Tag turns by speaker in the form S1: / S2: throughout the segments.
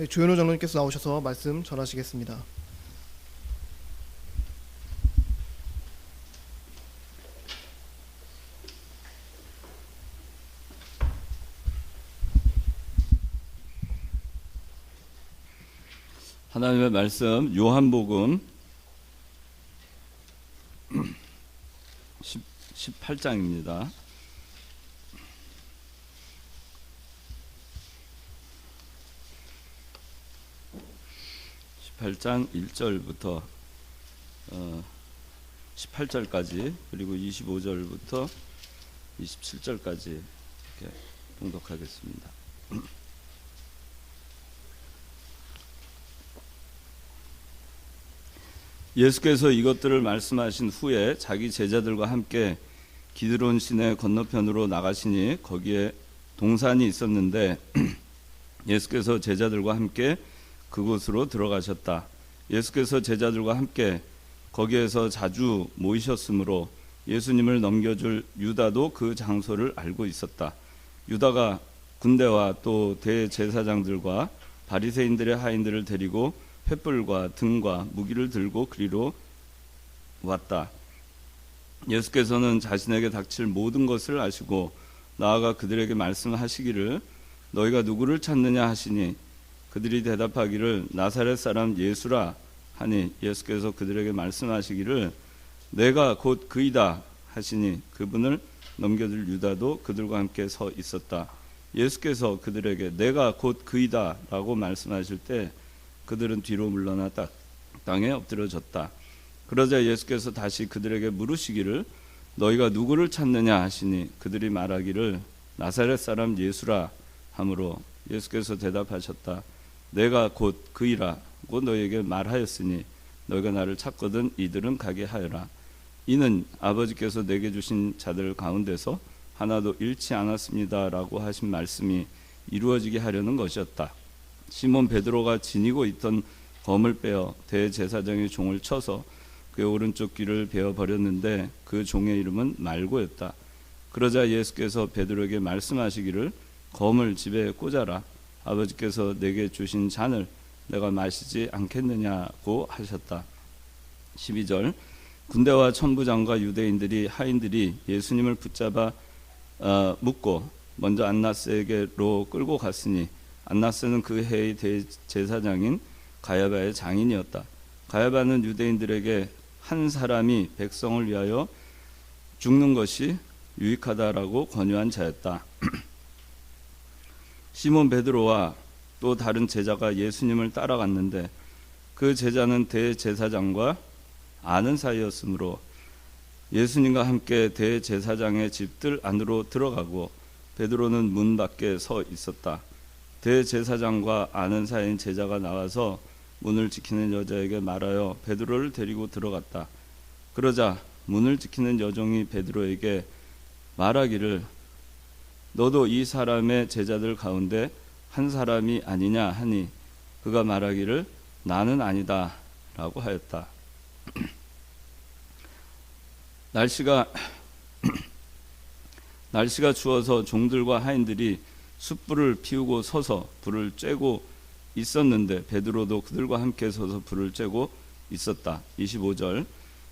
S1: 네, 조현호 장로님께서 나오셔서 말씀 전하시겠습니다.
S2: 하나님의 말씀 요한복음 18장입니다. 18장 1절부터 18절까지 그리고 25절부터 27절까지 이렇게 봉독하겠습니다. 예수께서 이것들을 말씀하신 후에 자기 제자들과 함께 기드론 시내 건너편으로 나가시니 거기에 동산이 있었는데 예수께서 제자들과 함께 그곳으로 들어가셨다. 예수께서 제자들과 함께 거기에서 자주 모이셨으므로 예수님을 넘겨줄 유다도 그 장소를 알고 있었다. 유다가 군대와 또 대제사장들과 바리새인들의 하인들을 데리고 횃불과 등과 무기를 들고 그리로 왔다. 예수께서는 자신에게 닥칠 모든 것을 아시고 나아가 그들에게 말씀하시기를 너희가 누구를 찾느냐 하시니 그들이 대답하기를 나사렛 사람 예수라 하니 예수께서 그들에게 말씀하시기를 내가 곧 그이다 하시니 그분을 넘겨줄 유다도 그들과 함께 서 있었다. 예수께서 그들에게 내가 곧 그이다 라고 말씀하실 때 그들은 뒤로 물러나 땅에 엎드려졌다. 그러자 예수께서 다시 그들에게 물으시기를 너희가 누구를 찾느냐 하시니 그들이 말하기를 나사렛 사람 예수라 하므로 예수께서 대답하셨다. 내가 곧 그이라고 너희에게 말하였으니 너희가 나를 찾거든 이들은 가게 하여라. 이는 아버지께서 내게 주신 자들 가운데서 하나도 잃지 않았습니다라고 하신 말씀이 이루어지게 하려는 것이었다. 시몬 베드로가 지니고 있던 검을 빼어 대제사장의 종을 쳐서 그의 오른쪽 귀를 베어 버렸는데 그 종의 이름은 말고였다. 그러자 예수께서 베드로에게 말씀하시기를 검을 집에 꽂아라. 아버지께서 내게 주신 잔을 내가 마시지 않겠느냐고 하셨다. 12절 군대와 천부장과 유대인들이 하인들이 예수님을 붙잡아 묶고 먼저 안나스에게로 끌고 갔으니 안나스는 그 해의 대제사장인 가야바의 장인이었다. 가야바는 유대인들에게 한 사람이 백성을 위하여 죽는 것이 유익하다라고 권유한 자였다. 시몬 베드로와 또 다른 제자가 예수님을 따라갔는데 그 제자는 대제사장과 아는 사이였으므로 예수님과 함께 대제사장의 집들 안으로 들어가고 베드로는 문 밖에 서 있었다. 대제사장과 아는 사이인 제자가 나와서 문을 지키는 여자에게 말하여 베드로를 데리고 들어갔다. 그러자 문을 지키는 여종이 베드로에게 말하기를 너도 이 사람의 제자들 가운데 한 사람이 아니냐 하니 그가 말하기를 나는 아니다 라고 하였다. 날씨가 추워서 종들과 하인들이 숯불을 피우고 서서 불을 쬐고 있었는데 베드로도 그들과 함께 서서 불을 쬐고 있었다. 25절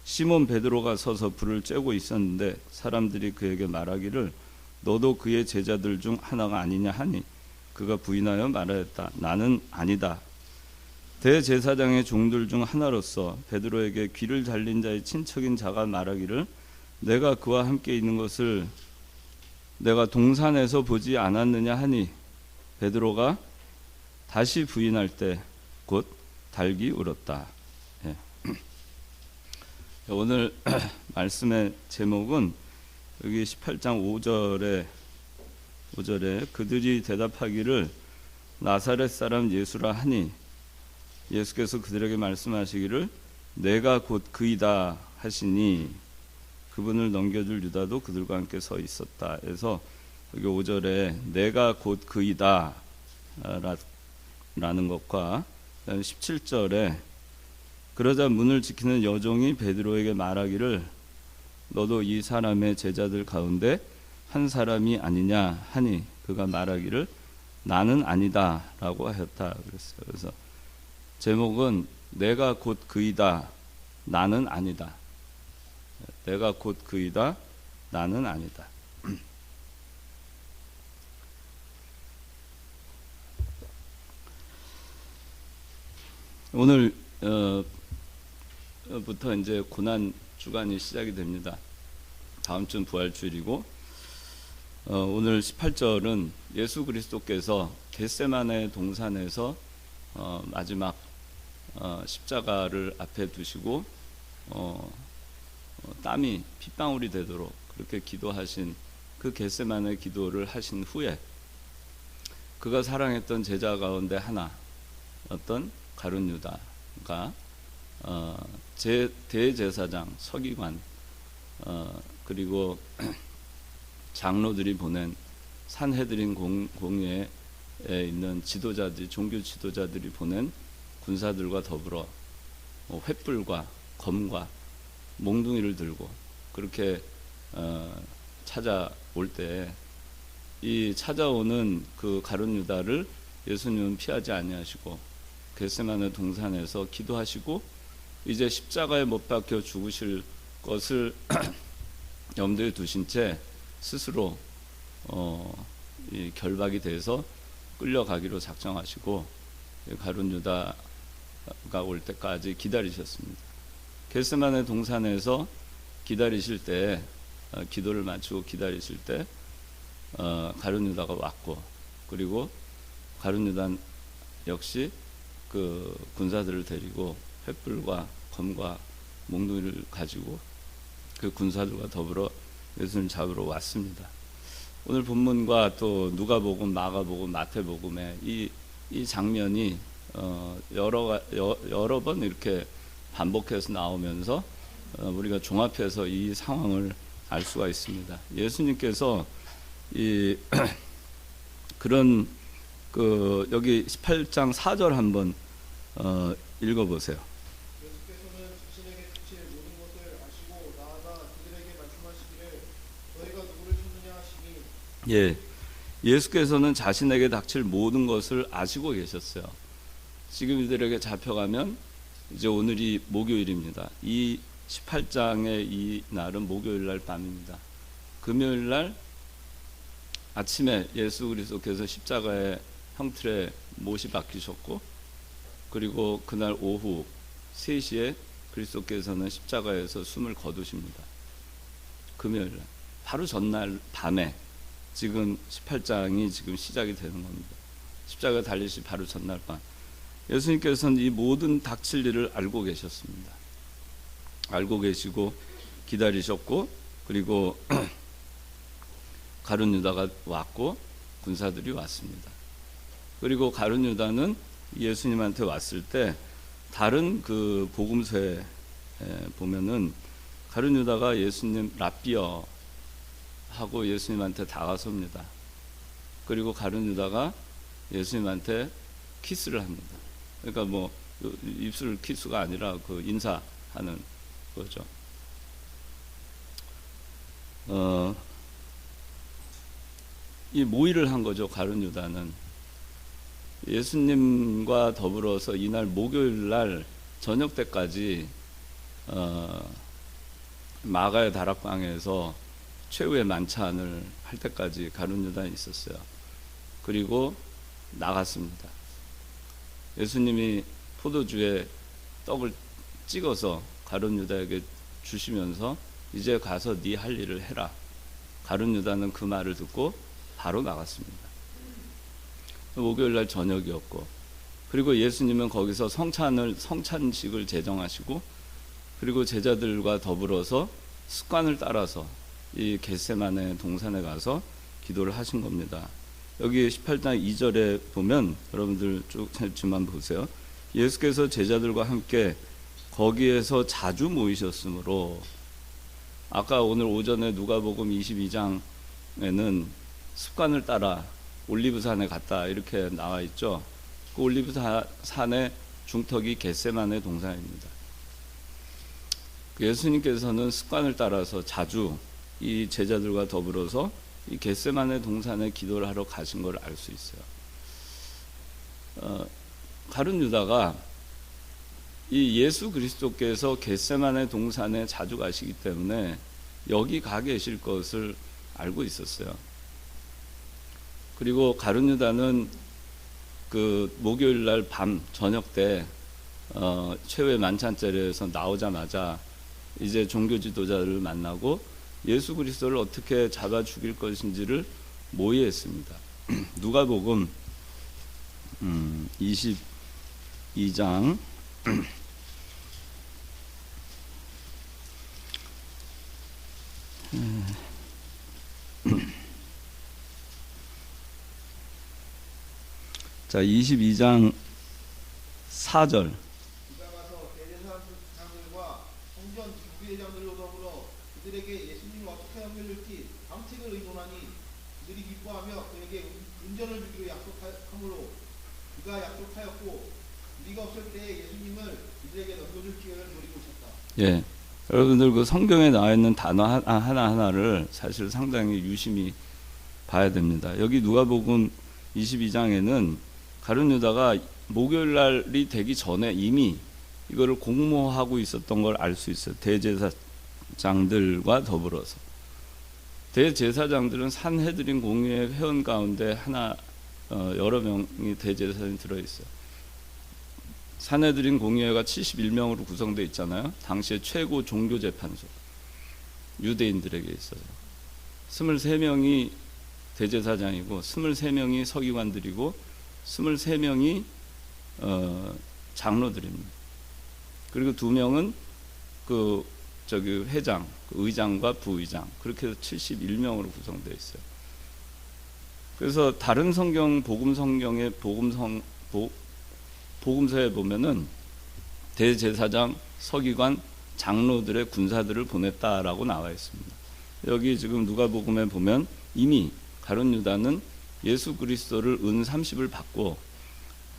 S2: 시몬 베드로가 서서 불을 쬐고 있었는데 사람들이 그에게 말하기를 너도 그의 제자들 중 하나가 아니냐 하니 그가 부인하여 말하였다. 나는 아니다. 대제사장의 종들 중 하나로서 베드로에게 귀를 잘린 자의 친척인 자가 말하기를 내가 그와 함께 있는 것을 내가 동산에서 보지 않았느냐 하니 베드로가 다시 부인할 때 곧 달기 울었다. 예. 오늘 말씀의 제목은 여기 18장 5절에 그들이 대답하기를 나사렛 사람 예수라 하니 예수께서 그들에게 말씀하시기를 내가 곧 그이다 하시니 그분을 넘겨줄 유다도 그들과 함께 서 있었다. 그래서 여기 5절에 내가 곧 그이다 라는 것과 17절에 그러자 문을 지키는 여종이 베드로에게 말하기를 너도 이 사람의 제자들 가운데 한 사람이 아니냐 하니 그가 말하기를 나는 아니다라고 하였다 그랬어요. 그래서 제목은 내가 곧 그이다, 나는 아니다. 내가 곧 그이다, 나는 아니다. 오늘 부터 이제 고난 주간이 시작이 됩니다. 다음 주는 부활주일이고 오늘 18절은 예수 그리스도께서 겟세마네 동산에서 마지막 십자가를 앞에 두시고 땀이 핏방울이 되도록 그렇게 기도하신 그 겟세마네 기도를 하신 후에 그가 사랑했던 제자 가운데 하나 어떤 가룟 유다가 대제사장 서기관 그리고 장로들이 보낸 산헤드린 공회에 있는 지도자들, 종교 지도자들이 보낸 군사들과 더불어 횃불과 검과 몽둥이를 들고 그렇게 찾아올 때 이 찾아오는 그 가룟 유다를 예수님은 피하지 아니하시고 겟세마네 동산에서 기도하시고 이제 십자가에 못 박혀 죽으실 것을 염두에 두신 채 스스로 이 결박이 돼서 끌려가기로 작정하시고 가룟 유다가 올 때까지 기다리셨습니다. 겟세마네 동산에서 기다리실 때 기도를 마치고 기다리실 때 가룟 유다가 왔고 그리고 가룟 유다 역시 그 군사들을 데리고 횃불과 검과 몽둥이를 가지고 그 군사들과 더불어 예수님 잡으러 왔습니다. 오늘 본문과 또 누가복음, 마가복음, 마태복음에 이 장면이 여러 번 이렇게 반복해서 나오면서 우리가 종합해서 이 상황을 알 수가 있습니다. 예수님께서 이 그런 그 여기 18장 4절 한번 읽어보세요.
S1: 예수께서는 자신에게 닥칠 모든 것을 아시고 나아가 그들에게 말씀하시기를 너희가 누구를 찾느냐 하시니
S2: 예, 예수께서는 자신에게 닥칠 모든 것을 아시고 계셨어요. 지금 이들에게 잡혀가면 이제 오늘이 목요일입니다. 이 18장의 이 날은 목요일 날 밤입니다. 금요일 날 아침에 예수 그리스도께서 십자가의 형틀에 못이 박히셨고 그리고 그날 오후 3시에 그리스도께서는 십자가에서 숨을 거두십니다. 금요일 날 바로 전날 밤에 지금 18장이 지금 시작이 되는 겁니다. 십자가 달리시 바로 전날 밤 예수님께서는 이 모든 닥칠 일을 알고 계셨습니다. 알고 계시고 기다리셨고 그리고 가룟 유다가 왔고 군사들이 왔습니다. 그리고 가룟 유다는 예수님한테 왔을 때 다른 그 복음서에 보면은 가룟 유다가 예수님 랍비어 하고 예수님한테 다가섭니다. 그리고 가룟 유다가 예수님한테 키스를 합니다. 그러니까 뭐 입술 키스가 아니라 그 인사하는 거죠. 이 모의를 한 거죠. 가룟 유다는 예수님과 더불어서 이날 목요일 날 저녁 때까지 마가의 다락방에서 최후의 만찬을 할 때까지 가룟 유다에 있었어요. 그리고 나갔습니다. 예수님이 포도주에 떡을 찍어서 가룟 유다에게 주시면서 이제 가서 네 할 일을 해라. 가룟 유다는 그 말을 듣고 바로 나갔습니다. 목요일 날 저녁이었고 그리고 예수님은 거기서 성찬식을 제정하시고 그리고 제자들과 더불어서 습관을 따라서 이 겟세마네 동산에 가서 기도를 하신 겁니다. 여기 18장 2절에 보면 여러분들 쭉 좀 보세요. 예수께서 제자들과 함께 거기에서 자주 모이셨으므로 아까 오늘 오전에 누가복음 22장에는 습관을 따라 올리브산에 갔다 이렇게 나와 있죠. 그 올리브산의 중턱이 겟세마네 동산입니다. 예수님께서는 습관을 따라서 자주 이 제자들과 더불어서 이 겟세마네 동산에 기도를 하러 가신 걸 알 수 있어요. 가룟 유다가 이 예수 그리스도께서 겟세마네 동산에 자주 가시기 때문에 여기 가 계실 것을 알고 있었어요. 그리고 가룟 유다는 그 목요일 날 밤 저녁 때 최후의 만찬자리에서 나오자마자 이제 종교 지도자를 만나고 예수 그리스도를 어떻게 잡아 죽일 것인지를 모의했습니다. 누가복음 22장 자 22장 4절
S1: 유다가 가서 대제사장들과 성전 주기회장들로 더불어 그들에게 예수님을 어떻게 넘겨줄지 방책을 의논하니 그들이 기뻐하며 그에게 은전을 주기로 약속하므로 그가 약속하였고 우리가 없을 때에 예수님을 그들에게 넘겨줄 기회를 노리고 있었다.
S2: 예, 여러분들 그 성경에 나와 있는 단어 하나하나를 사실 상당히 유심히 봐야 됩니다. 여기 누가복음 22장에는 가룟 유다가 목요일 날이 되기 전에 이미 이거를 공모하고 있었던 걸 알 수 있어요. 대제사장들과 더불어서. 대제사장들은 산헤드린 공의회 회원 가운데 여러 명이 대제사장이 들어있어요. 산헤드린 공의회가 71명으로 구성되어 있잖아요. 당시에 최고 종교재판소 유대인들에게 있어서 23명이 대제사장이고 23명이 서기관들이고 23명이 장로들입니다. 그리고 2명은 회장, 의장과 부의장, 그렇게 해서 71명으로 구성되어 있어요. 그래서 다른 성경 복음 성경의 복음서에 보면은 대제사장, 서기관, 장로들의 군사들을 보냈다라고 나와 있습니다. 여기 지금 누가복음에 보면 이미 가룟 유다는 예수 그리스도를 은 30을 받고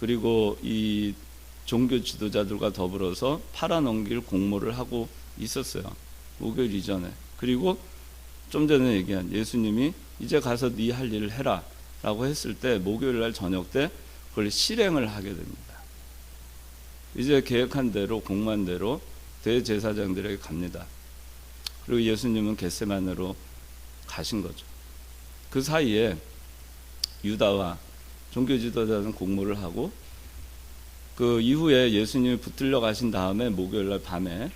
S2: 그리고 이 종교 지도자들과 더불어서 팔아넘길 공모를 하고 있었어요. 목요일 이전에. 그리고 좀 전에 얘기한 예수님이 이제 가서 네 할 일을 해라 라고 했을 때 목요일 날 저녁 때 그걸 실행을 하게 됩니다. 이제 계획한 대로 공모한 대로 대제사장들에게 갑니다. 그리고 예수님은 겟세마네로 가신 거죠. 그 사이에 유다와 종교 지도자는 공모를 하고 그 이후에 예수님이 붙들려 가신 다음에 목요일 날 밤에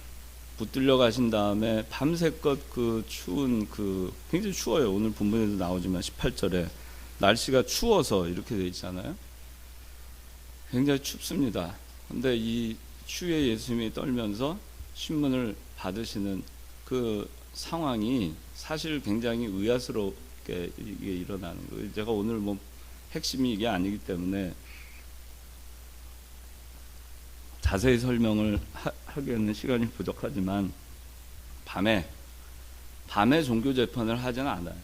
S2: 붙들려 가신 다음에 밤새껏 그 추운 굉장히 추워요. 오늘 본문에도 나오지만 18절에 날씨가 추워서 이렇게 돼 있잖아요. 굉장히 춥습니다. 근데 이 추위에 예수님이 떨면서 신문을 받으시는 그 상황이 사실 굉장히 의아스럽게 이게 일어나는 거예요. 제가 오늘 핵심이 이게 아니기 때문에 자세히 설명을 하기에는 시간이 부족하지만 밤에 종교 재판을 하지는 않아요.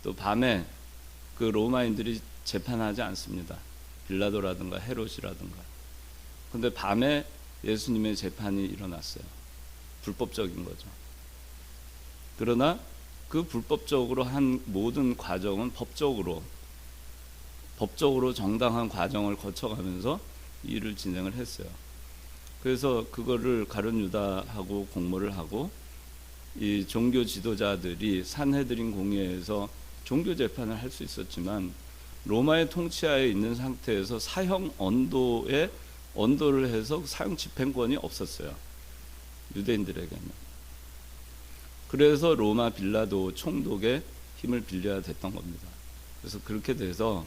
S2: 또 밤에 그 로마인들이 재판하지 않습니다. 빌라도라든가 헤롯이라든가. 근데 밤에 예수님의 재판이 일어났어요. 불법적인 거죠. 그러나 그 불법적으로 한 모든 과정은 법적으로 정당한 과정을 거쳐가면서 일을 진행을 했어요. 그래서 그거를 가룟 유다하고 공모를 하고 이 종교 지도자들이 산헤드린 공회에서 종교 재판을 할 수 있었지만 로마의 통치하에 있는 상태에서 사형 언도를 해서 사형 집행권이 없었어요. 유대인들에게는. 그래서 로마 빌라도 총독의 힘을 빌려야 됐던 겁니다. 그래서 그렇게 돼서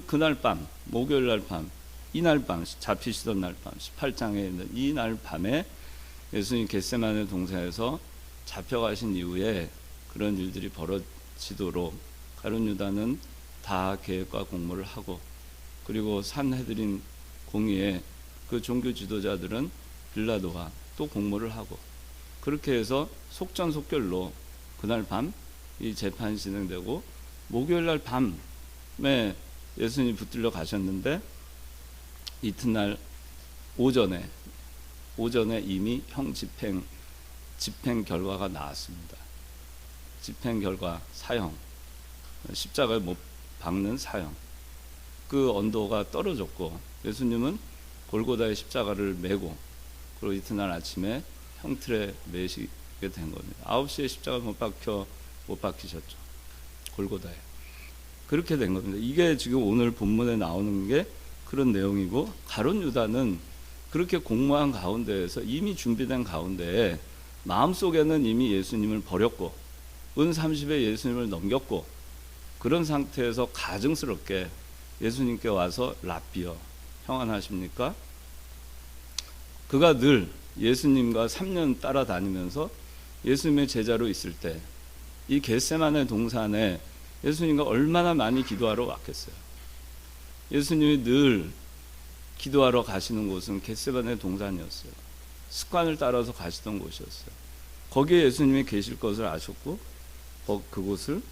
S2: 그날 밤, 목요일 날 밤, 이날 밤, 잡히시던 날 밤, 18장에 있는 이날 밤에 예수님 겟세마네 동산에서 잡혀가신 이후에 그런 일들이 벌어지도록 가룟 유다는 다 계획과 공모를 하고 그리고 산헤드린 공의회 그 종교 지도자들은 빌라도와 또 공모를 하고 그렇게 해서 속전속결로 그날 밤 이 재판이 진행되고 목요일 날 밤에 예수님이 붙들려 가셨는데 이튿날 오전에 이미 집행 결과가 나왔습니다. 집행 결과 사형, 십자가에 못 박는 사형. 그 언도가 떨어졌고 예수님은 골고다의 십자가를 메고 그리고 이튿날 아침에 형틀에 매시게 된 겁니다. 9시에 십자가 못 박히셨죠. 골고다에. 그렇게 된 겁니다. 이게 지금 오늘 본문에 나오는 게 그런 내용이고, 가룟 유다는 그렇게 공모한 가운데에서 이미 준비된 가운데에 마음속에는 이미 예수님을 버렸고 은 30에 예수님을 넘겼고, 그런 상태에서 가증스럽게 예수님께 와서 랍비여 평안하십니까? 그가 늘 예수님과 3년 따라다니면서 예수님의 제자로 있을 때 이 겟세마네 동산에 예수님과 얼마나 많이 기도하러 왔겠어요. 예수님이 늘 기도하러 가시는 곳은 겟세마네 동산이었어요. 습관을 따라서 가시던 곳이었어요. 거기에 예수님이 계실 것을 아셨고 그곳을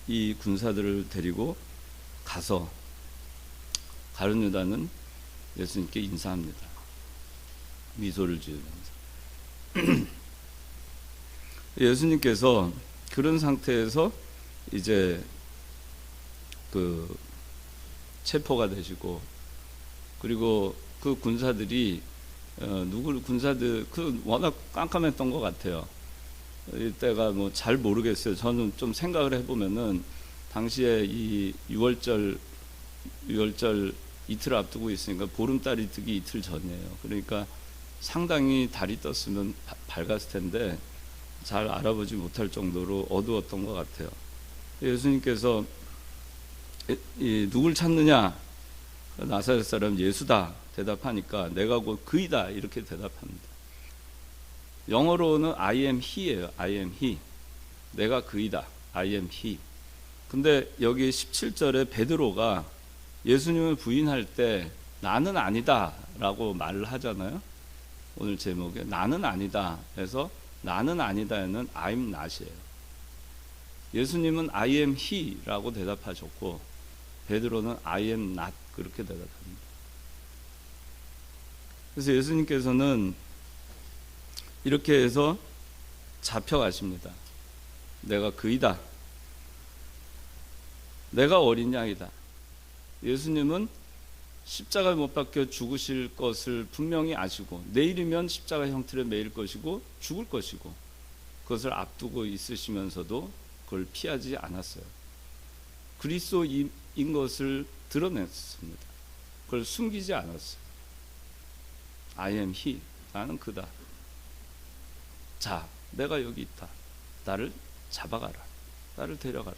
S2: 이 군사들을 데리고 가서 가룟 유다는 예수님께 인사합니다. 미소를 지으면서. 예수님께서 그런 상태에서 이제 그 체포가 되시고, 그리고 그 군사들이 군사들 워낙 깜깜했던 것 같아요. 이때가 뭐 잘 모르겠어요. 저는 좀 생각을 해보면은 당시에 이 유월절 이틀 앞두고 있으니까 보름달이 뜨기 이틀 전이에요. 그러니까 상당히 달이 떴으면 밝았을 텐데 잘 알아보지 못할 정도로 어두웠던 것 같아요. 예수님께서 누굴 찾느냐? 나사렛 사람 예수다 대답하니까 내가 곧 그이다 이렇게 대답합니다. 영어로는 I am he예요. I am he. 내가 그이다. I am he. 근데 여기 17절에 베드로가 예수님을 부인할 때 나는 아니다 라고 말을 하잖아요. 오늘 제목에 나는 아니다 해서 나는 아니다에는 I'm not이에요. 예수님은 I am he 라고 대답하셨고 베드로는 I am not 그렇게 대답합니다. 그래서 예수님께서는 이렇게 해서 잡혀가십니다. 내가 그이다. 내가 어린 양이다. 예수님은 십자가에 못 박혀 죽으실 것을 분명히 아시고 내일이면 십자가 형틀에 매일 것이고 죽을 것이고 그것을 앞두고 있으시면서도 그걸 피하지 않았어요. 그리스도인 것을 드러냈습니다. 그걸 숨기지 않았어요. I am he. 나는 그다. 자, 내가 여기 있다. 나를 잡아가라. 나를 데려가라.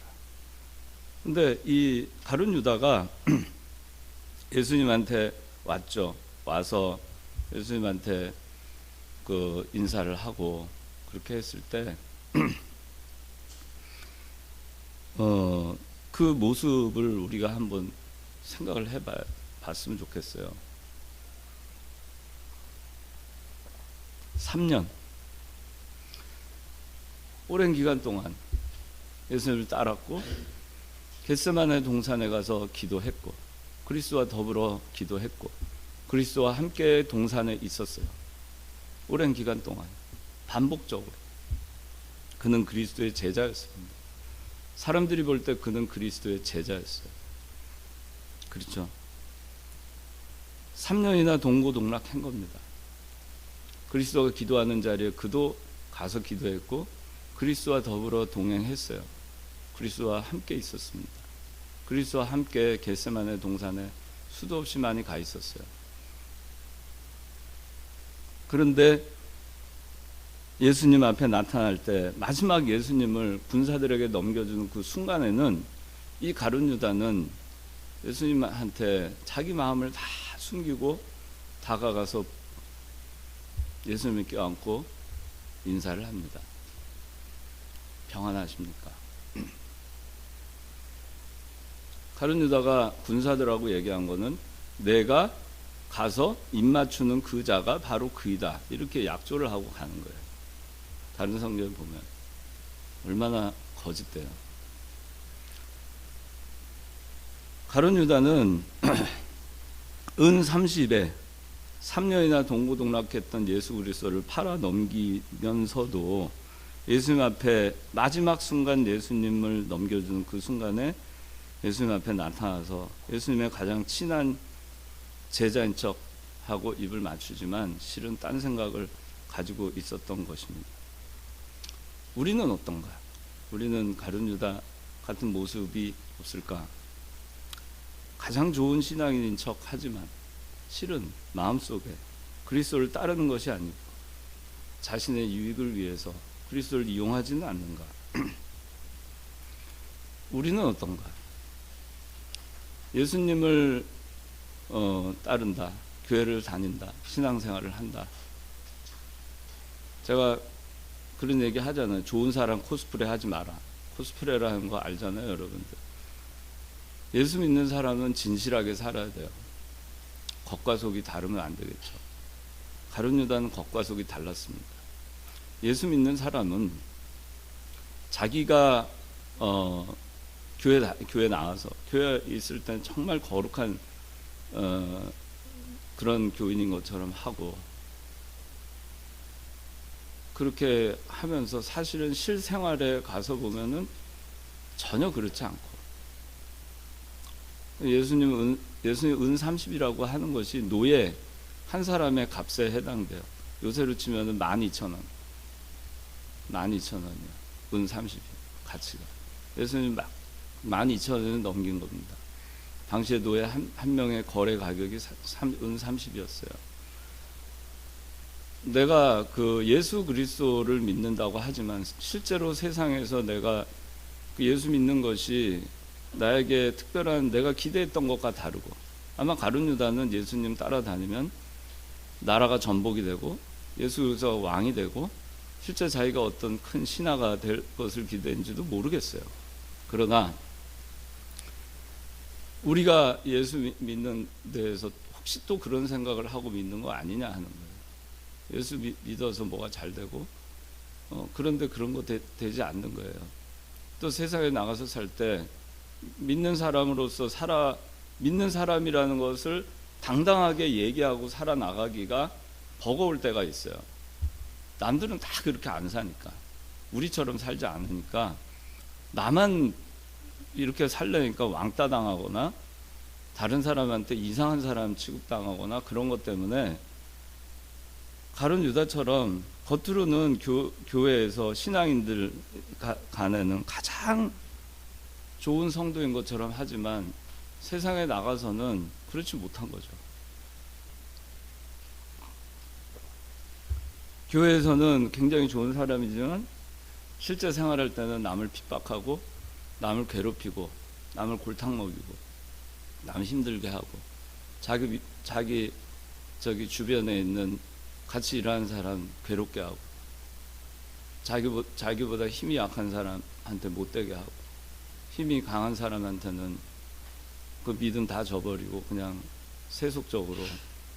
S2: 근데 이 가룟 유다가 예수님한테 왔죠. 와서 예수님한테 그 인사를 하고 그렇게 했을 때 그 모습을 우리가 한번 생각을 해봤으면 좋겠어요. 3년 오랜 기간 동안 예수님을 따랐고 겟세마네 동산에 가서 기도했고 그리스도와 더불어 기도했고 그리스도와 함께 동산에 있었어요. 오랜 기간 동안 반복적으로 그는 그리스도의 제자였습니다. 사람들이 볼 때 그는 그리스도의 제자였어요. 그렇죠? 3년이나 동고동락한 겁니다. 그리스도가 기도하는 자리에 그도 가서 기도했고 그리스도와 더불어 동행했어요. 그리스도와 함께 있었습니다. 그리스도와 함께 겟세마네 동산에 수도 없이 많이 가 있었어요. 그런데 예수님 앞에 나타날 때 마지막 예수님을 군사들에게 넘겨주는 그 순간에는 이 가룟 유다는 예수님한테 자기 마음을 다 숨기고 다가가서 예수님을 껴안고 인사를 합니다. 평안하십니까? 가룟 유다가 군사들하고 얘기한 거는 내가 가서 입 맞추는 그 자가 바로 그이다 이렇게 약조를 하고 가는 거예요. 다른 성경을 보면 얼마나 거짓돼요. 가룟 유다는 은 30에 3년이나 동고동락했던 예수 그리스도를 팔아 넘기면서도 예수님 앞에 마지막 순간 예수님을 넘겨주는 그 순간에 예수님 앞에 나타나서 예수님의 가장 친한 제자인 척하고 입을 맞추지만 실은 딴 생각을 가지고 있었던 것입니다. 우리는 어떤가? 우리는 가룟 유다 같은 모습이 없을까? 가장 좋은 신앙인인 척 하지만 실은 마음속에 그리스도를 따르는 것이 아니고 자신의 유익을 위해서 그리스도를 이용하지는 않는가? 우리는 어떤가? 예수님을 따른다, 교회를 다닌다, 신앙생활을 한다. 제가 그런 얘기 하잖아요. 좋은 사람 코스프레 하지 마라. 코스프레라는 거 알잖아요, 여러분들. 예수 믿는 사람은 진실하게 살아야 돼요. 겉과 속이 다르면 안 되겠죠. 가룟 유다는 겉과 속이 달랐습니다. 예수 믿는 사람은 자기가 교회 나와서 교회에 있을 땐 정말 거룩한 그런 교인인 것처럼 하고 그렇게 하면서 사실은 실생활에 가서 보면은 전혀 그렇지 않고 예수님 은 30이라고 하는 것이 노예 한 사람의 값에 해당돼요. 요새로 치면은 12,000원. 12,000원이요. 은 30이 가치가. 예수님 12,000원을 넘긴 겁니다. 당시에 노예 한 명의 거래 가격이 은 30이었어요. 내가 그 예수 그리스도를 믿는다고 하지만 실제로 세상에서 내가 그 예수 믿는 것이 나에게 특별한 내가 기대했던 것과 다르고 아마 가룟 유다는 예수님 따라다니면 나라가 전복이 되고 예수에서 왕이 되고 실제 자기가 어떤 큰 신하가 될 것을 기대했는지도 모르겠어요. 그러나 우리가 예수 믿는 데에서 혹시 또 그런 생각을 하고 믿는 거 아니냐 하는 거예요. 예수 믿어서 뭐가 잘 되고 그런데 그런 거 되지 않는 거예요. 또 세상에 나가서 살 때 믿는 사람으로서 믿는 사람이라는 것을 당당하게 얘기하고 살아나가기가 버거울 때가 있어요. 남들은 다 그렇게 안 사니까 우리처럼 살지 않으니까 나만 이렇게 살려니까 왕따 당하거나 다른 사람한테 이상한 사람 취급당하거나 그런 것 때문에 가룟 유다처럼 겉으로는 교회에서 신앙인들 간에는 가장 좋은 성도인 것처럼 하지만 세상에 나가서는 그렇지 못한 거죠. 교회에서는 굉장히 좋은 사람이지만 실제 생활할 때는 남을 핍박하고 남을 괴롭히고 남을 골탕 먹이고 남 힘들게 하고 자기 저기 주변에 있는 같이 일하는 사람 괴롭게 하고 자기보다 힘이 약한 사람한테 못되게 하고 힘이 강한 사람한테는 그 믿음 다 저버리고 그냥 세속적으로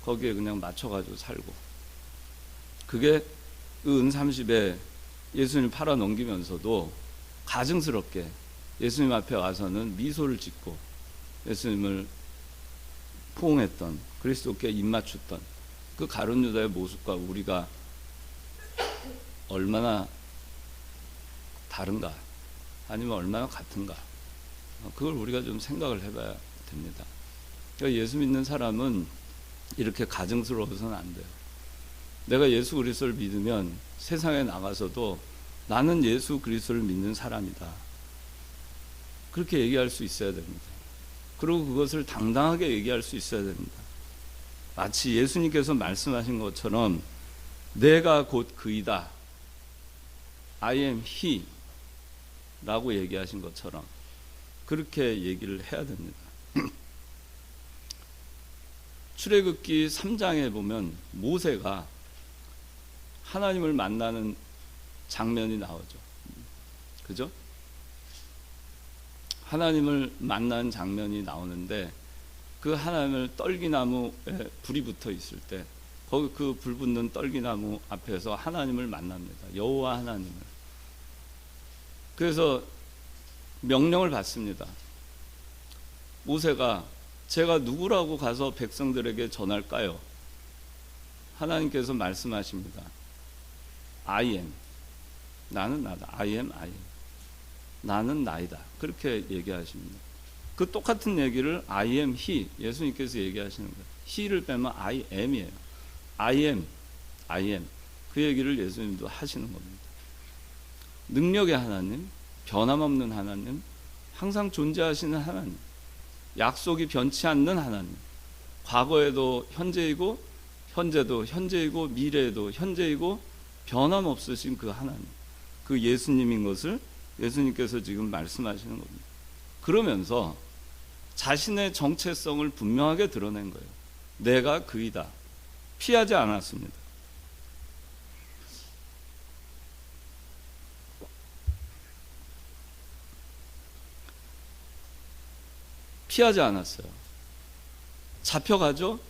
S2: 거기에 그냥 맞춰가지고 살고 그게 은 30에 예수님 팔아 넘기면서도 가증스럽게 예수님 앞에 와서는 미소를 짓고 예수님을 포옹했던 그리스도께 입맞췄던 그 가룟 유다의 모습과 우리가 얼마나 다른가 아니면 얼마나 같은가 그걸 우리가 좀 생각을 해봐야 됩니다. 그러니까 예수 믿는 사람은 이렇게 가증스러워서는 안 돼요. 내가 예수 그리스도를 믿으면 세상에 나가서도 나는 예수 그리스도를 믿는 사람이다. 그렇게 얘기할 수 있어야 됩니다. 그리고 그것을 당당하게 얘기할 수 있어야 됩니다. 마치 예수님께서 말씀하신 것처럼 내가 곧 그이다. I am he 라고 얘기하신 것처럼 그렇게 얘기를 해야 됩니다. 출애굽기 3장에 보면 모세가 하나님을 만나는 장면이 나오죠. 그죠? 하나님을 만난 장면이 나오는데 그 하나님을 떨기나무에 불이 붙어 있을 때 거기 그 불 붙는 떨기나무 앞에서 하나님을 만납니다. 여호와 하나님을. 그래서 명령을 받습니다. 모세가 제가 누구라고 가서 백성들에게 전할까요? 하나님께서 말씀하십니다. I am. 나는 나다. I am. 나는 나이다. 그렇게 얘기하십니다. 그 똑같은 얘기를 I am he, 예수님께서 얘기하시는 거예요. he를 빼면 I am이에요. I am. 그 얘기를 예수님도 하시는 겁니다. 능력의 하나님, 변함없는 하나님, 항상 존재하시는 하나님, 약속이 변치 않는 하나님, 과거에도 현재이고 현재도 현재이고 미래에도 현재이고 변함없으신 그 하나님, 그 예수님인 것을 예수님께서 지금 말씀하시는 겁니다. 그러면서 자신의 정체성을 분명하게 드러낸 거예요. 내가 그이다. 피하지 않았습니다. 피하지 않았어요. 잡혀가죠.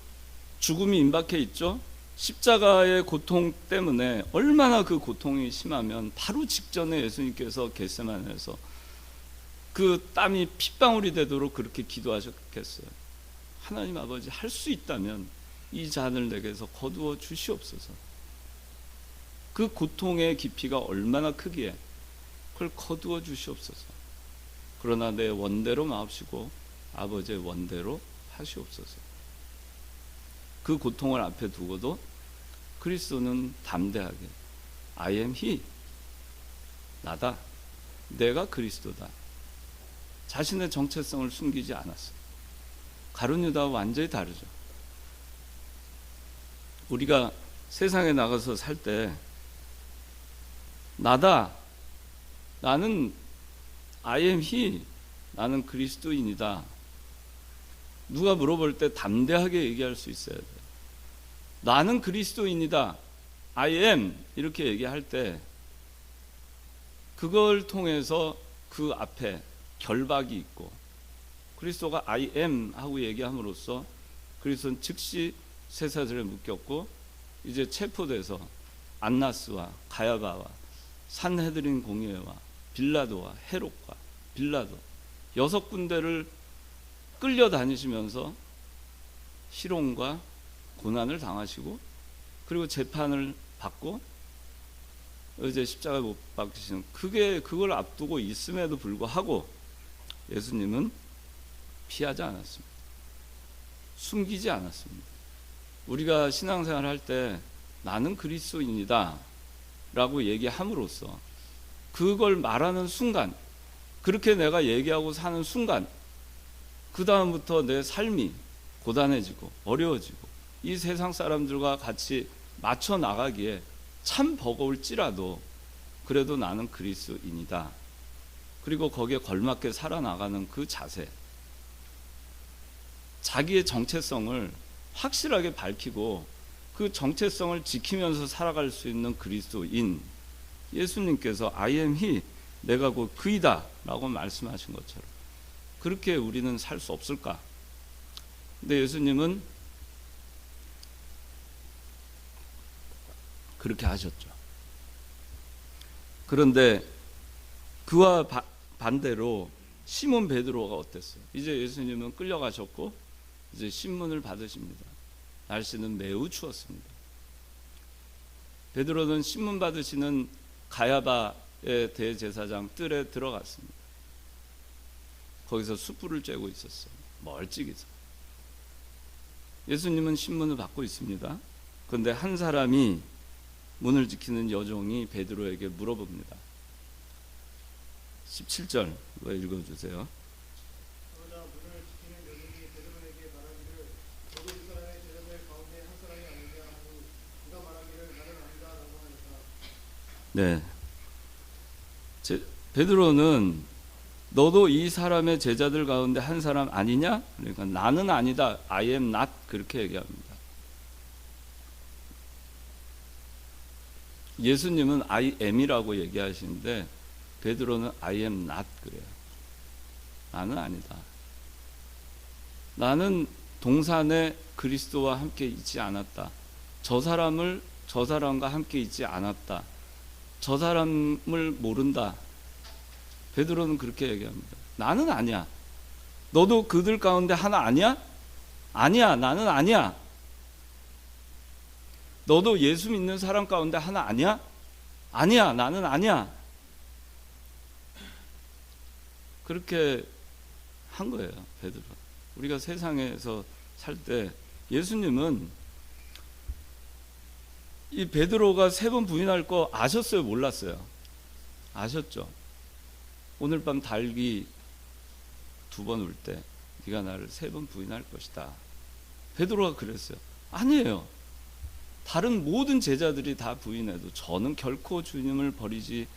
S2: 죽음이 임박해 있죠. 십자가의 고통 때문에 얼마나 그 고통이 심하면 바로 직전에 예수님께서 겟세마네에서 그 땀이 핏방울이 되도록 그렇게 기도하셨겠어요. 하나님 아버지, 할 수 있다면 이 잔을 내게서 거두어 주시옵소서. 그 고통의 깊이가 얼마나 크기에 그걸 거두어 주시옵소서. 그러나 내 원대로 마옵시고 아버지의 원대로 하시옵소서. 그 고통을 앞에 두고도 그리스도는 담대하게 I am he, 나다, 내가 그리스도다. 자신의 정체성을 숨기지 않았어요. 가룟 유다와 완전히 다르죠. 우리가 세상에 나가서 살 때 나다, 나는 I am he, 나는 그리스도인이다. 누가 물어볼 때 담대하게 얘기할 수 있어야 돼요. 나는 그리스도인이다, I am, 이렇게 얘기할 때 그걸 통해서 그 앞에 결박이 있고, 그리스도가 I am 하고 얘기함으로써 그리스도는 즉시 쇠사슬에 묶였고 이제 체포돼서 안나스와 가야바와 산헤드린 공회와 빌라도와 헤롯과 빌라도 6군데를 끌려다니시면서 희롱과 고난을 당하시고, 그리고 재판을 받고 이제 십자가에 못 박히시는, 그걸 앞두고 있음에도 불구하고 예수님은 피하지 않았습니다. 숨기지 않았습니다. 우리가 신앙생활 할 때 나는 그리스도인이다 라고 얘기함으로써 그걸 말하는 순간, 그렇게 내가 얘기하고 사는 순간, 그 다음부터 내 삶이 고단해지고 어려워지고 이 세상 사람들과 같이 맞춰 나가기에 참 버거울지라도 그래도 나는 그리스도인이다. 그리고 거기에 걸맞게 살아나가는 그 자세, 자기의 정체성을 확실하게 밝히고 그 정체성을 지키면서 살아갈 수 있는 그리스도인, 예수님께서 I am he, 내가 곧 그이다 라고 말씀하신 것처럼 그렇게 우리는 살 수 없을까? 근데 예수님은 그렇게 하셨죠. 그런데 그와 반대로 시몬 베드로가 어땠어요? 이제 예수님은 끌려가셨고 이제 신문을 받으십니다. 날씨는 매우 추웠습니다. 베드로는 신문 받으시는 가야바의 대제사장 뜰에 들어갔습니다. 거기서 숯불을 쬐고 있었어요. 멀찍이서. 예수님은 신문을 받고 있습니다. 그런데 한 사람이, 문을 지키는 여종이 베드로에게 물어봅니다. 17절 읽어주세요.
S1: 그러나 문을 지키는 여종이 베드로에게 말하기를 너도 이 사람의 제자들 가운데 한 사람이 아니냐 하니 그가 말하기를 나는 아니다라고 하였다.
S2: 네, 베드로는 너도 이 사람의 제자들 가운데 한 사람 아니냐? 그러니까 나는 아니다, I am not, 그렇게 얘기합니다. 예수님은 I am이라고 얘기하시는데 베드로는 I am not 그래요. 나는 아니다. 나는 동산에 그리스도와 함께 있지 않았다. 저 사람과 함께 있지 않았다. 저 사람을 모른다. 베드로는 그렇게 얘기합니다. 나는 아니야. 너도 그들 가운데 하나 아니야? 아니야, 나는 아니야. 너도 예수 믿는 사람 가운데 하나 아니야? 아니야, 나는 아니야. 그렇게 한 거예요. 베드로. 우리가 세상에서 살 때 예수님은 이 베드로가 3번 부인할 거 아셨어요? 몰랐어요? 아셨죠? 오늘 밤 닭이 2번 울 때 네가 나를 3번 부인할 것이다. 베드로가 그랬어요. 아니에요. 다른 모든 제자들이 다 부인해도 저는 결코 주님을 버리지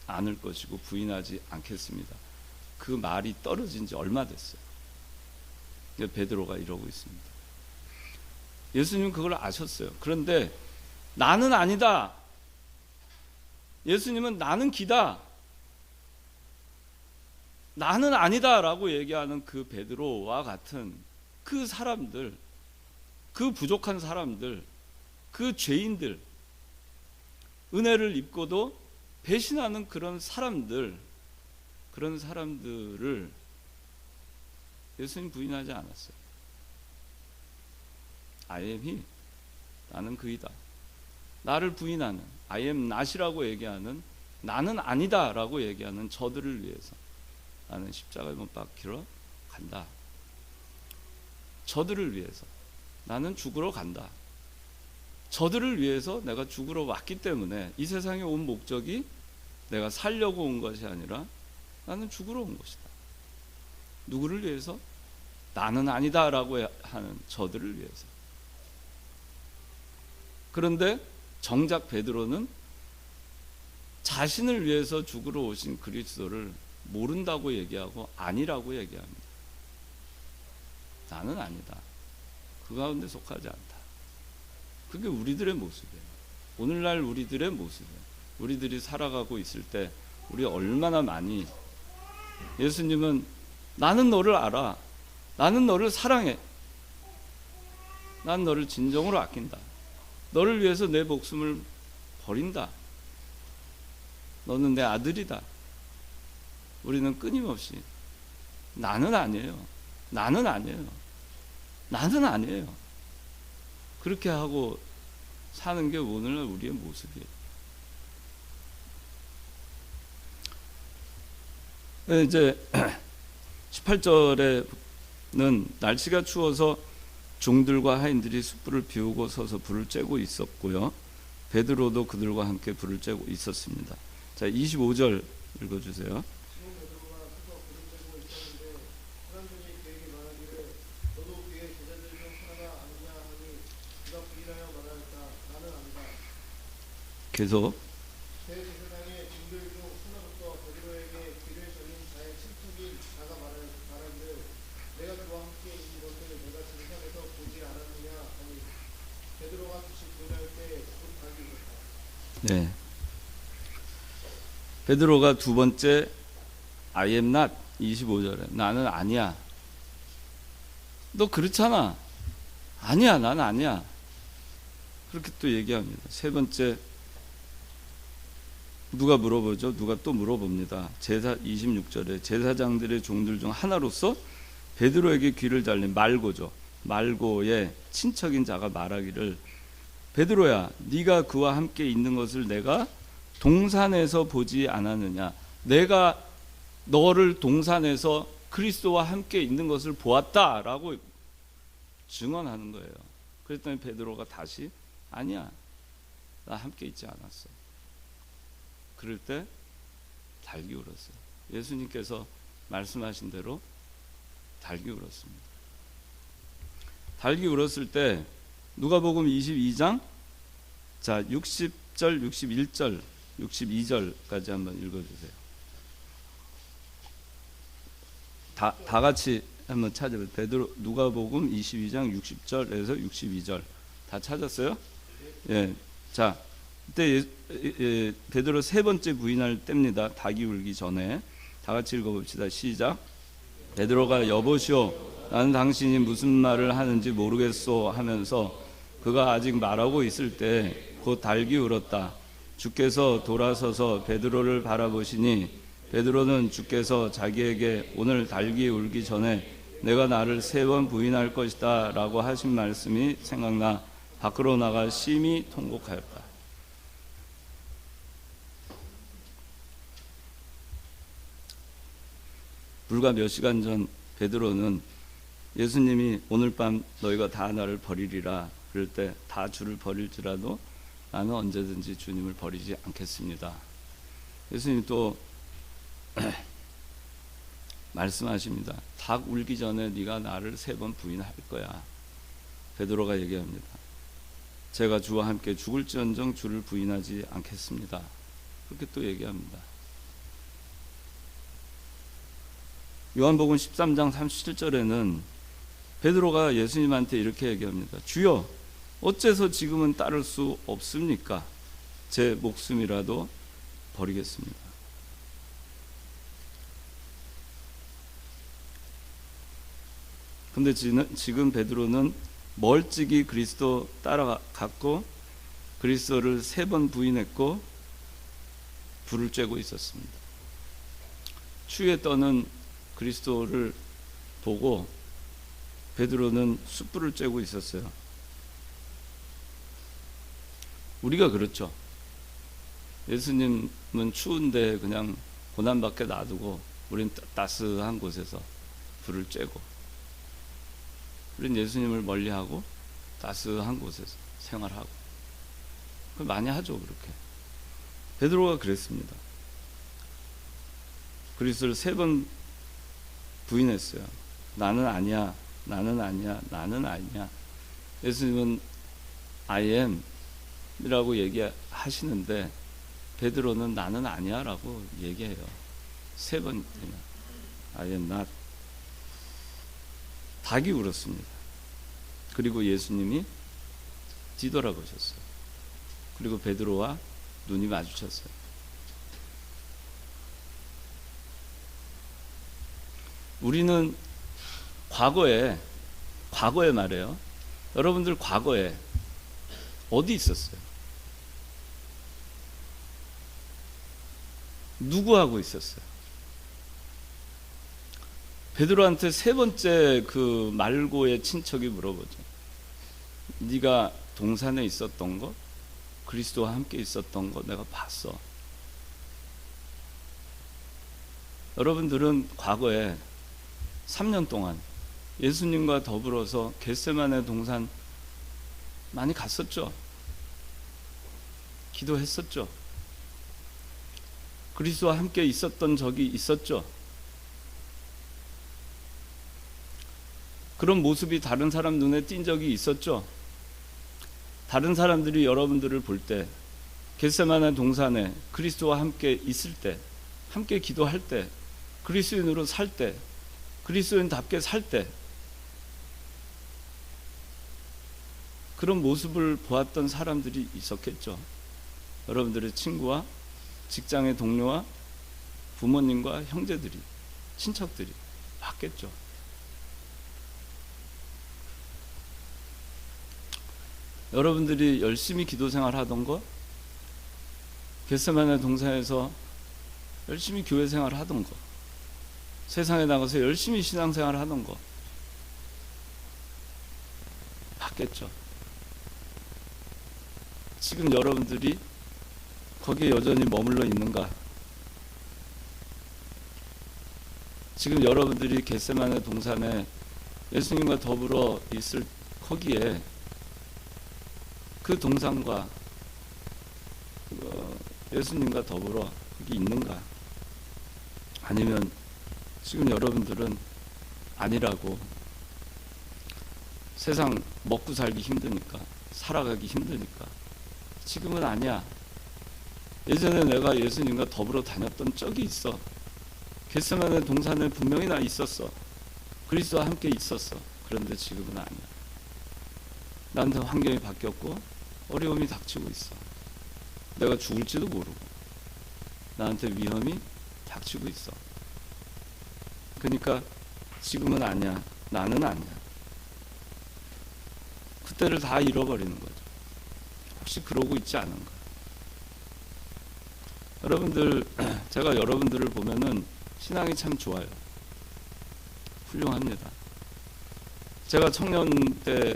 S2: 않을 것이고 부인하지 않겠습니다. 그 말이 떨어진 지 얼마 됐어요. 베드로가 이러고 있습니다. 예수님은 그걸 아셨어요. 그런데 나는 아니다. 예수님은 나는 기다. 나는 아니다 라고 얘기하는 그 베드로와 같은 그 사람들, 그 부족한 사람들, 그 죄인들, 은혜를 입고도 배신하는 그런 사람들을 예수님 부인하지 않았어요. I am he. 나는 그이다. 나를 부인하는 I am not이라고 얘기하는 나는 아니다 라고 얘기하는 저들을 위해서 나는 십자가에 못 박히러 간다. 저들을 위해서 나는 죽으러 간다. 저들을 위해서 내가 죽으러 왔기 때문에 이 세상에 온 목적이 내가 살려고 온 것이 아니라 나는 죽으러 온 것이다. 누구를 위해서? 나는 아니다 라고 하는 저들을 위해서. 그런데 정작 베드로는 자신을 위해서 죽으러 오신 그리스도를 모른다고 얘기하고 아니라고 얘기합니다. 나는 아니다. 그 가운데 속하지 않다. 그게 우리들의 모습이에요. 오늘날 우리들의 모습이에요. 우리들이 살아가고 있을 때 우리 얼마나 많이 예수님은 나는 너를 알아. 나는 너를 사랑해. 난 너를 진정으로 아낀다. 너를 위해서 내 목숨을 버린다. 너는 내 아들이다. 우리는 끊임없이 나는 아니에요. 나는 아니에요. 나는 아니에요. 그렇게 하고 사는 게 오늘날 우리의 모습이에요. 이제 18절에는 날씨가 추워서 종들과 하인들이 숯불을 비우고 서서 불을 쬐고 있었고요. 베드로도 그들과 함께 불을 쬐고 있었습니다. 자, 25절 읽어주세요. 계속
S1: 대제사장의 종들 중 하나부터 베드로에게 귀를 저린 자의 친척인 자가 말하는데 내가 그와 함께 있는 것을 내가 진상에서 보지 않았느냐 하니 베드로가 다시 부인할 때 곧 닭이 울었다.
S2: 네. 베드로가 두 번째 I am not 25절에 나는 아니야. 너 그렇잖아. 아니야, 난 아니야. 그렇게 또 얘기합니다. 세 번째 누가 물어보죠? 누가 또 물어봅니다. 26절에 제사장들의 종들 중 하나로서 베드로에게 귀를 달린 말고죠. 말고의 친척인 자가 말하기를 베드로야, 네가 그와 함께 있는 것을 내가 동산에서 보지 않았느냐? 내가 너를 동산에서 그리스도와 함께 있는 것을 보았다라고 증언하는 거예요. 그랬더니 베드로가 다시 아니야, 나 함께 있지 않았어. 그럴 때 닭이 울었어요. 예수님께서 말씀하신 대로 닭이 울었습니다. 닭이 울었을 때 누가복음 22장 자 60절, 61절, 62절까지 한번 읽어주세요. 다 같이 한번 찾아보세요. 베드로 누가복음 22장 60절에서 62절 다 찾았어요? 예. 자, 그때 베드로 세 번째 부인할 때입니다. 닭이 울기 전에 다 같이 읽어봅시다. 시작. 베드로가 여보시오, 나는 당신이 무슨 말을 하는지 모르겠소 하면서 그가 아직 말하고 있을 때 곧 닭이 울었다. 주께서 돌아서서 베드로를 바라보시니 베드로는 주께서 자기에게 오늘 닭이 울기 전에 내가 나를 3번 부인할 것이다 라고 하신 말씀이 생각나 밖으로 나가 심히 통곡하였다. 불과 몇 시간 전 베드로는 예수님이 오늘 밤 너희가 다 나를 버리리라 그럴 때 다 주를 버릴지라도 나는 언제든지 주님을 버리지 않겠습니다. 예수님 또 말씀하십니다. 닭 울기 전에 네가 나를 3번 부인할 거야. 베드로가 얘기합니다. 제가 주와 함께 죽을지언정 주를 부인하지 않겠습니다. 그렇게 또 얘기합니다. 요한복음 13장 37절에는 베드로가 예수님한테 이렇게 얘기합니다. 주여, 어째서 지금은 따를 수 없습니까? 제 목숨이라도 버리겠습니다. 근데 지금 베드로는 멀찍이 그리스도 따라갔고 그리스도를 3번 부인했고 불을 쬐고 있었습니다. 추위에 떠는 그리스도를 보고 베드로는 숯불을 쬐고 있었어요. 우리가 그렇죠. 예수님은 추운데 그냥 고난 밖에 놔두고 우린 따스한 곳에서 불을 쬐고, 우린 예수님을 멀리하고 따스한 곳에서 생활하고, 그걸 많이 하죠. 그렇게 베드로가 그랬습니다. 그리스도를 3번 부인했어요. 나는 아니야, 나는 아니야, 나는 아니야. 예수님은 I am 이라고 얘기하시는데 베드로는 나는 아니야 라고 얘기해요. 3번이나 I am not. 닭이 울었습니다. 그리고 예수님이 뒤돌아보셨어요. 그리고 베드로와 눈이 마주쳤어요. 우리는 과거에 말이에요. 여러분들 과거에 어디 있었어요? 누구하고 있었어요? 베드로한테 3번째 그 말고의 친척이 물어보죠. 네가 동산에 있었던 거, 그리스도와 함께 있었던 거 내가 봤어. 여러분들은 과거에 3년 동안 예수님과 더불어서 겟세마네 동산 많이 갔었죠. 기도했었죠. 그리스도와 함께 있었던 적이 있었죠. 그런 모습이 다른 사람 눈에 띈 적이 있었죠. 다른 사람들이 여러분들을 볼 때, 겟세마네 동산에 그리스도와 함께 있을 때, 함께 기도할 때, 그리스도인으로 살 때, 그리스도인답게 살 때, 그런 모습을 보았던 사람들이 있었겠죠. 여러분들의 친구와 직장의 동료와 부모님과 형제들이, 친척들이 봤겠죠. 여러분들이 열심히 기도 생활하던 거, 겟세마네 동산에서 열심히 교회 생활하던 거, 세상에 나가서 열심히 신앙생활 하던 거 봤겠죠. 지금 여러분들이 거기에 여전히 머물러 있는가? 지금 여러분들이 겟세마네 동산에 예수님과 더불어 있을 거기에 그 동산과 예수님과 더불어 거기 있는가? 아니면 지금 여러분들은 아니라고, 세상 먹고 살기 힘드니까, 살아가기 힘드니까 지금은 아니야. 예전에 내가 예수님과 더불어 다녔던 적이 있어. 겟세마네 동산에 분명히 나 있었어. 그리스도와 함께 있었어. 그런데 지금은 아니야. 나한테 환경이 바뀌었고 어려움이 닥치고 있어. 내가 죽을지도 모르고 나한테 위험이 닥치고 있어. 그러니까 지금은 아니야. 나는 아니야. 그때를 다 잃어버리는 거죠. 혹시 그러고 있지 않은가? 여러분들, 제가 여러분들을 보면은 신앙이 참 좋아요. 훌륭합니다. 제가 청년 때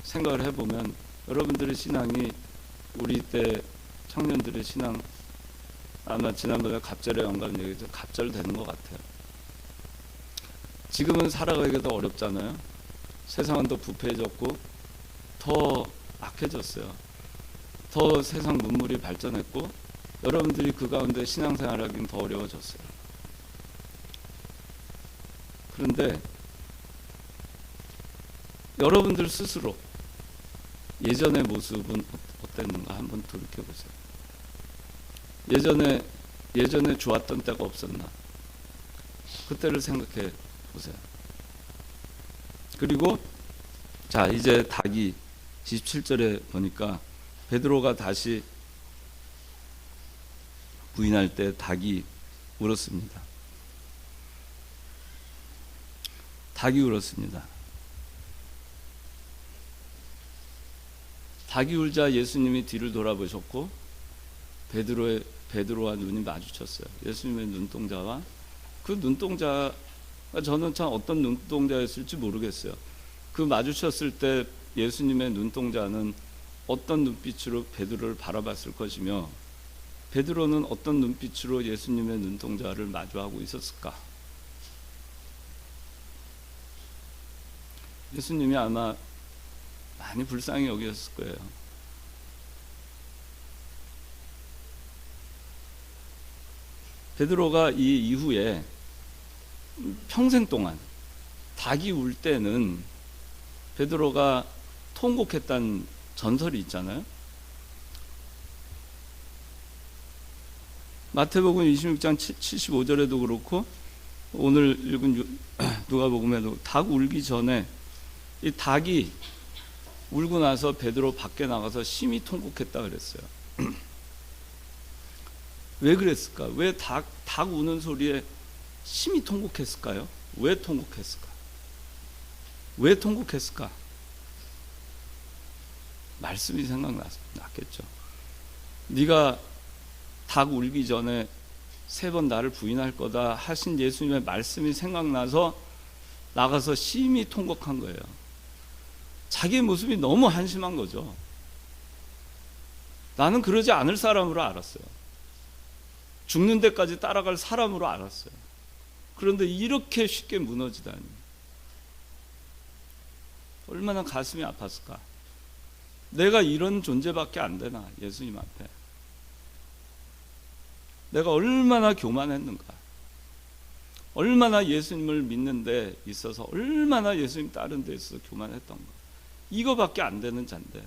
S2: 생각을 해보면 여러분들의 신앙이 우리 때 청년들의 신앙, 아마 지난번에 갑절의 영감 얘기했죠. 갑절되는 것 같아요. 지금은 살아가기가 더 어렵잖아요. 세상은 더 부패해졌고 더 악해졌어요. 더 세상 문물이 발전했고 여러분들이 그 가운데 신앙생활하기는 더 어려워졌어요. 그런데 여러분들 스스로 예전의 모습은 어땠는가 한번 돌이켜보세요. 예전에 좋았던 때가 없었나? 그때를 생각해 보세요. 그리고 자, 이제 닭이 27절에 보니까 베드로가 다시 부인할 때 닭이 울었습니다. 닭이 울었습니다. 닭이 울자 예수님이 뒤를 돌아보셨고 베드로와 눈이 마주쳤어요. 예수님의 눈동자와 그 눈동자가 저는 참 어떤 눈동자였을지 모르겠어요. 그 마주쳤을 때 예수님의 눈동자는 어떤 눈빛으로 베드로를 바라봤을 것이며 베드로는 어떤 눈빛으로 예수님의 눈동자를 마주하고 있었을까? 예수님이 아마 많이 불쌍히 여겼을 거예요. 베드로가 이 이후에 평생 동안 닭이 울 때는 베드로가 통곡했다는 전설이 있잖아요. 마태복음 26장 75절에도 그렇고 오늘 읽은 누가복음에도 닭 울기 전에 이 닭이 울고 나서 베드로 밖에 나가서 심히 통곡했다 그랬어요. 왜 그랬을까? 왜 닭 우는 소리에 심히 통곡했을까요? 왜 통곡했을까? 왜 통곡했을까? 말씀이 생각났겠죠. 네가 닭 울기 전에 3번 나를 부인할 거다 하신 예수님의 말씀이 생각나서 나가서 심히 통곡한 거예요. 자기의 모습이 너무 한심한 거죠. 나는 그러지 않을 사람으로 알았어요. 죽는 데까지 따라갈 사람으로 알았어요. 그런데 이렇게 쉽게 무너지다니. 얼마나 가슴이 아팠을까. 내가 이런 존재밖에 안 되나, 예수님 앞에. 내가 얼마나 교만했는가. 얼마나 예수님을 믿는 데 있어서, 얼마나 예수님 따른 데 있어서 교만했던가. 이거밖에 안 되는 잔데.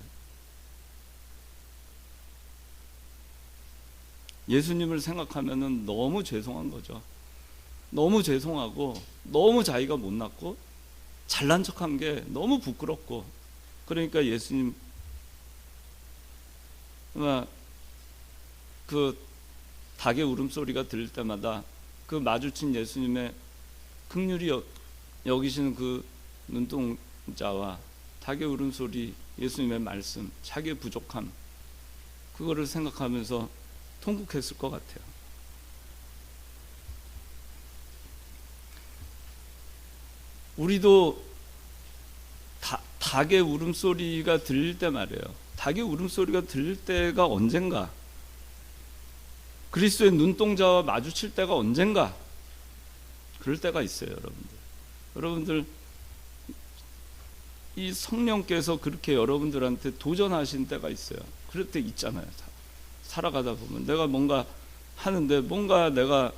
S2: 예수님을 생각하면은 너무 죄송한 거죠. 너무 죄송하고, 너무 자기가 못났고, 잘난 척한 게 너무 부끄럽고, 그러니까 예수님, 그 닭의 울음소리가 들릴 때마다 그 마주친 예수님의 긍휼히 여기시는 그 눈동자와 닭의 울음소리, 예수님의 말씀, 자기의 부족함, 그거를 생각하면서 통곡했을 것 같아요. 우리도 닭의 울음소리가 들릴 때 말이에요. 닭의 울음소리가 들릴 때가 언젠가, 그리스도의 눈동자와 마주칠 때가 언젠가, 그럴 때가 있어요. 여러분들 이 성령께서 그렇게 여러분들한테 도전하신 때가 있어요. 그럴 때 있잖아요. 살아가다 보면 내가 뭔가 하는데 뭔가 내가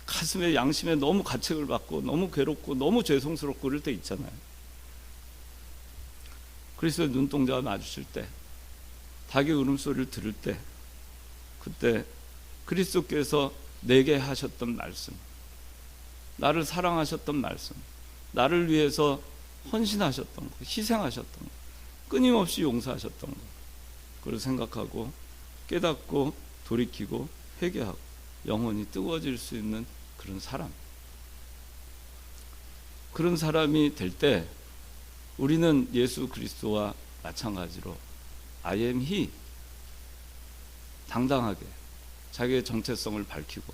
S2: 가슴에 양심에 너무 가책을 받고 너무 괴롭고 너무 죄송스럽고 그럴 때 있잖아요. 그리스도의 눈동자와 마주칠 때, 닭의 울음소리를 들을 때, 그때 그리스도께서 내게 하셨던 말씀, 나를 사랑하셨던 말씀, 나를 위해서 헌신하셨던 것, 희생하셨던 것, 끊임없이 용서하셨던 것, 그걸 생각하고 깨닫고 돌이키고 회개하고 영혼이 뜨거워질 수 있는 그런 사람, 그런 사람이 될 때 우리는 예수 그리스도와 마찬가지로 I am He, 당당하게 자기의 정체성을 밝히고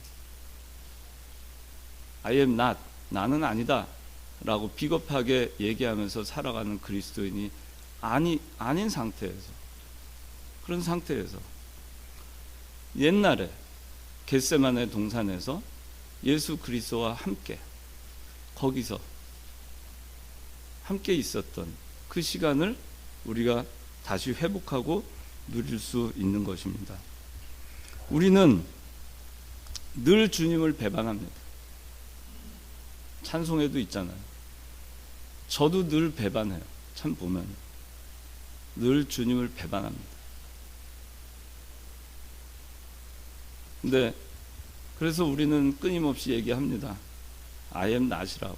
S2: I am not, 나는 아니다 라고 비겁하게 얘기하면서 살아가는 그리스도인이 아닌 상태에서, 그런 상태에서 옛날에 겟세마네 동산에서 예수 그리스도와 함께 거기서 함께 있었던 그 시간을 우리가 다시 회복하고 누릴 수 있는 것입니다. 우리는 늘 주님을 배반합니다. 찬송에도 있잖아요. 저도 늘 배반해요. 참 보면 늘 주님을 배반합니다. 근데 그래서 우리는 끊임없이 얘기합니다. I am not이라고.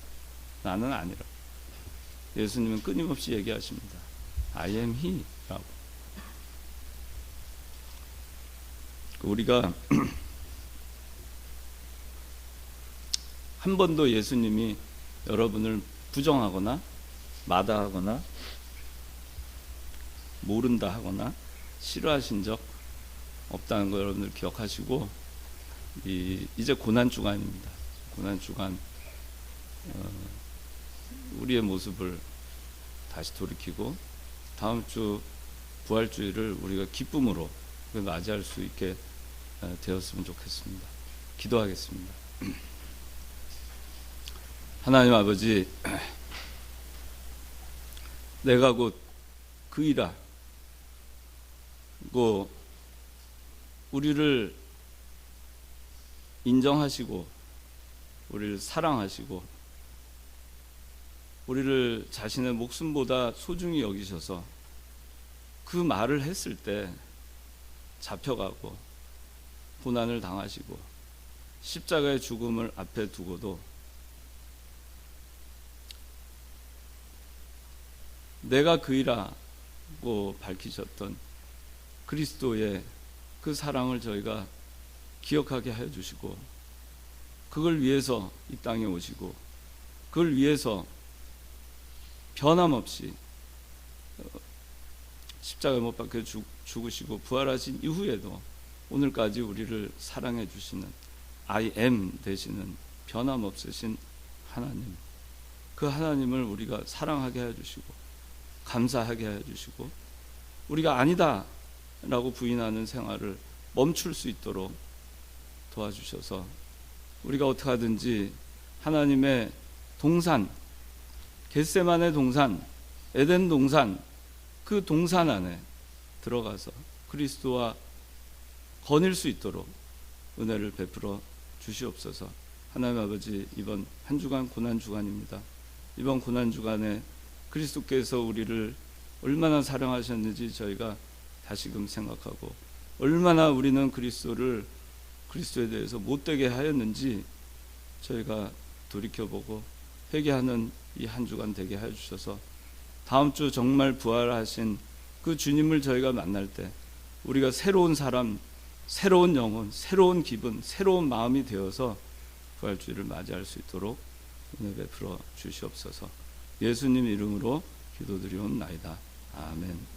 S2: 나는 아니라고. 예수님은 끊임없이 얘기하십니다. I am he라고. 우리가 한 번도 예수님이 여러분을 부정하거나 마다하거나 모른다 하거나 싫어하신 적 없다는 거 여러분들 기억하시고, 이제 고난주간입니다. 고난주간 우리의 모습을 다시 돌이키고 다음 주 부활주의를 우리가 기쁨으로 맞이할 수 있게 되었으면 좋겠습니다. 기도하겠습니다. 하나님 아버지, 내가 곧 그이라 고 우리를 인정하시고 우리를 사랑하시고 우리를 자신의 목숨보다 소중히 여기셔서 그 말을 했을 때 잡혀가고 고난을 당하시고 십자가의 죽음을 앞에 두고도 내가 그이라고 밝히셨던 그리스도의 그 사랑을 저희가 기억하게 하여 주시고, 그걸 위해서 이 땅에 오시고 그걸 위해서 변함없이 십자가에 못 박혀 죽으시고 부활하신 이후에도 오늘까지 우리를 사랑해 주시는 I am 되시는 변함없으신 하나님, 그 하나님을 우리가 사랑하게 해 주시고 감사하게 해 주시고 우리가 아니다 라고 부인하는 생활을 멈출 수 있도록 도와주셔서 우리가 어떻게 하든지 하나님의 동산, 겟세마네 동산, 에덴 동산, 그 동산 안에 들어가서 그리스도와 거닐 수 있도록 은혜를 베풀어 주시옵소서. 하나님 아버지, 이번 한 주간 고난 주간입니다. 이번 고난 주간에 그리스도께서 우리를 얼마나 사랑하셨는지 저희가 다시금 생각하고, 얼마나 우리는 그리스도에 대해서 못되게 하였는지 저희가 돌이켜보고 회개하는 이 한 주간 되게 해 주셔서 다음 주 정말 부활하신 그 주님을 저희가 만날 때 우리가 새로운 사람, 새로운 영혼, 새로운 기분, 새로운 마음이 되어서 부활주의를 맞이할 수 있도록 은혜 베풀어 주시옵소서. 예수님 이름으로 기도드리옵나이다. 아멘.